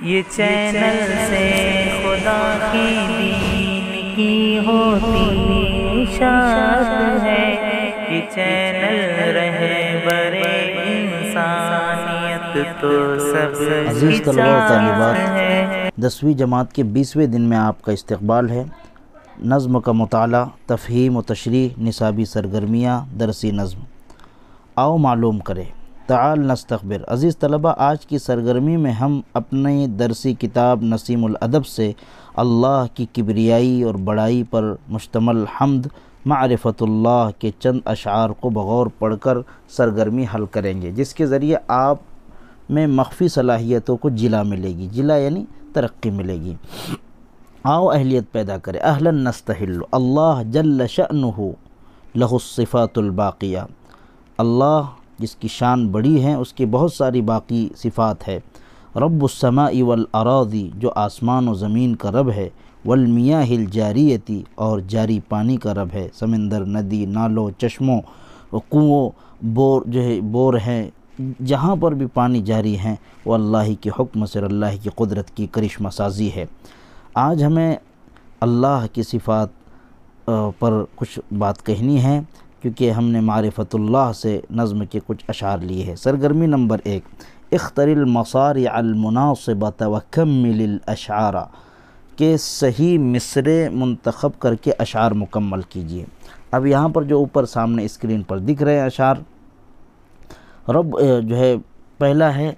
یہ چینل سے خدا کی دین کی ہوتی اشاعت ہے، یہ چینل رہبر انسانیت تو سب عزیز طلباء و طالبات، 10ویں جماعت کے 20ویں دن میں آپ کا استقبال ہے۔ نظم کا مطالعہ، تفہیم و تشریح، نصابی سرگرمیاں، درسی نظم۔ آؤ معلوم کریں، تعال نستخبر۔ عزیز طلباء، آج کی سرگرمی میں ہم اپنی درسی کتاب نسیم الادب سے اللہ کی کبریائی اور بڑائی پر مشتمل حمد معرفت اللہ کے چند اشعار کو بغور پڑھ کر سرگرمی حل کریں گے، جس کے ذریعے آپ میں مخفی صلاحیتوں کو جلا ملے گی۔ جلا یعنی ترقی ملے گی۔ آؤ اہلیت پیدا کرے۔ اہلا نستحل اللہ جل شأنہ لہ الصفات الباقیہ۔ اللہ جس کی شان بڑی ہے، اس کی بہت ساری باقی صفات ہے۔ رب السماء والاراضی، جو آسمان و زمین کا رب ہے۔ والمیاہ الجاریتی، اور جاری پانی کا رب ہے۔ سمندر، ندی، نالوں، چشموں، کنووں، بور ہیں، جہاں پر بھی پانی جاری ہیں، وہ اللہ کے حکم سے، اللہ کی قدرت کی کرشمہ سازی ہے۔ آج ہمیں اللہ کی صفات پر کچھ بات کہنی ہے، کیونکہ ہم نے معرفت اللہ سے نظم کے کچھ اشعار لیے ہیں۔ سرگرمی نمبر 1، اختر المصارع المناسبۃ وکمل الاشعار، کہ صحیح مصرے منتخب کر کے اشعار مکمل کیجیے۔ اب یہاں پر جو اوپر سامنے اسکرین پر دکھ رہے ہیں اشعار، رب جو ہے پہلا ہے،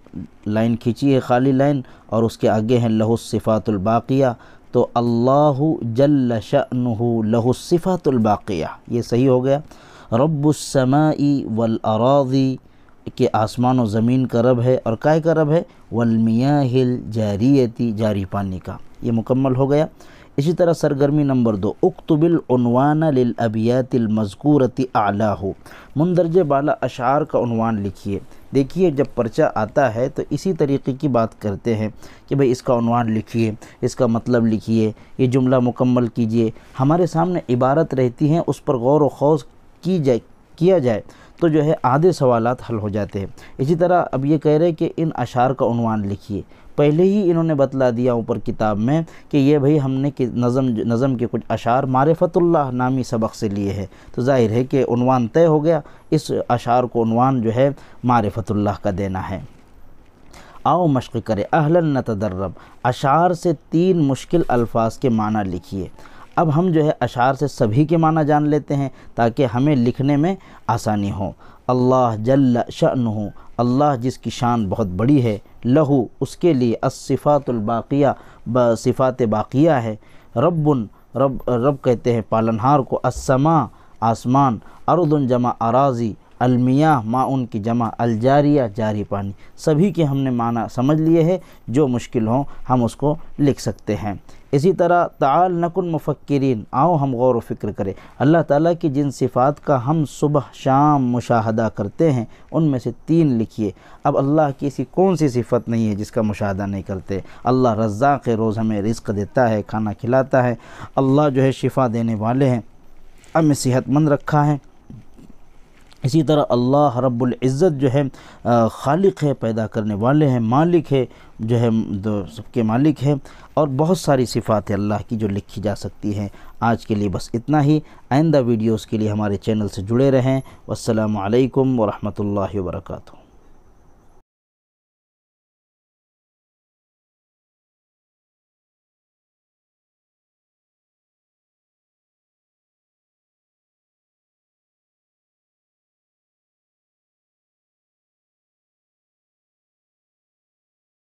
لائن کھینچی ہے خالی لائن، اور اس کے آگے ہیں لہ الصفات الباقیہ، تو اللہ جل شأنہ لہ الصفات الباقیہ، یہ صحیح ہو گیا۔ رب السماء والاراضی، کہ آسمان و زمین کا رب ہے، اور کائے کا رب ہے؟ والمیاہ الجاریتی، جاری پانی کا، یہ مکمل ہو گیا۔ اسی طرح سرگرمی نمبر 2، اکتب العنوان للابیات المذکورۃ اعلاہ، مندرجہ بالا اشعار کا عنوان لکھیے۔ دیکھیے، جب پرچہ آتا ہے تو اسی طریقے کی بات کرتے ہیں کہ بھئی اس کا عنوان لکھیے، اس کا مطلب لکھیے، یہ جملہ مکمل کیجیے۔ ہمارے سامنے عبارت رہتی ہیں، اس پر غور و خوض کیا جائے تو جو ہے آدھے سوالات حل ہو جاتے ہیں۔ اسی طرح اب یہ کہہ رہے کہ ان اشعار کا عنوان لکھیے۔ پہلے ہی انہوں نے بتلا دیا اوپر کتاب میں کہ یہ بھئی ہم نے نظم کے کچھ اشعار معرفت اللہ نامی سبق سے لیے ہیں، تو ظاہر ہے کہ عنوان طے ہو گیا، اس اشعار کو عنوان جو ہے معرفت اللہ کا دینا ہے۔ آؤ مشق کرے۔ اہلا نتدرب، اشعار سے 3 مشکل الفاظ کے معنی لکھیے۔ اب ہم جو ہے اشعار سے سبھی کے معنی جان لیتے ہیں تاکہ ہمیں لکھنے میں آسانی ہو۔ اللہ جل شأنہ، اللہ جس کی شان بہت بڑی ہے، لہو اس کے لیے، الصفات الباقیہ، صفات باقیہ ہے۔ رب کہتے ہیں پالنہار کو، السماء آسمان، ارض جمع اراضی، المیاہ معاون کی جمع، الجاریہ جاری پانی۔ سبھی کے ہم نے معنی سمجھ لیے ہیں، جو مشکل ہوں ہم اس کو لکھ سکتے ہیں۔ اسی طرح تعال نکن مفکرین، آؤ ہم غور و فکر کریں۔ اللہ تعالیٰ کی جن صفات کا ہم صبح شام مشاہدہ کرتے ہیں، ان میں سے 3 لکھیے۔ اب اللہ کی ایسی کون سی صفت نہیں ہے جس کا مشاہدہ نہیں کرتے؟ اللہ رزاق ہے، روز ہمیں رزق دیتا ہے، کھانا کھلاتا ہے۔ اللہ جو ہے شفا دینے والے ہیں، ہمیں صحت مند رکھا ہے۔ اسی طرح اللہ رب العزت جو ہے خالق ہے، پیدا کرنے والے ہیں، مالک ہے، جو ہے سب کے مالک ہے، اور بہت ساری صفات ہیں اللہ کی جو لکھی جا سکتی ہیں۔ آج کے لیے بس اتنا ہی۔ آئندہ ویڈیوز کے لیے ہمارے چینل سے جڑے رہیں۔ والسلام علیکم ورحمۃ اللہ وبرکاتہ۔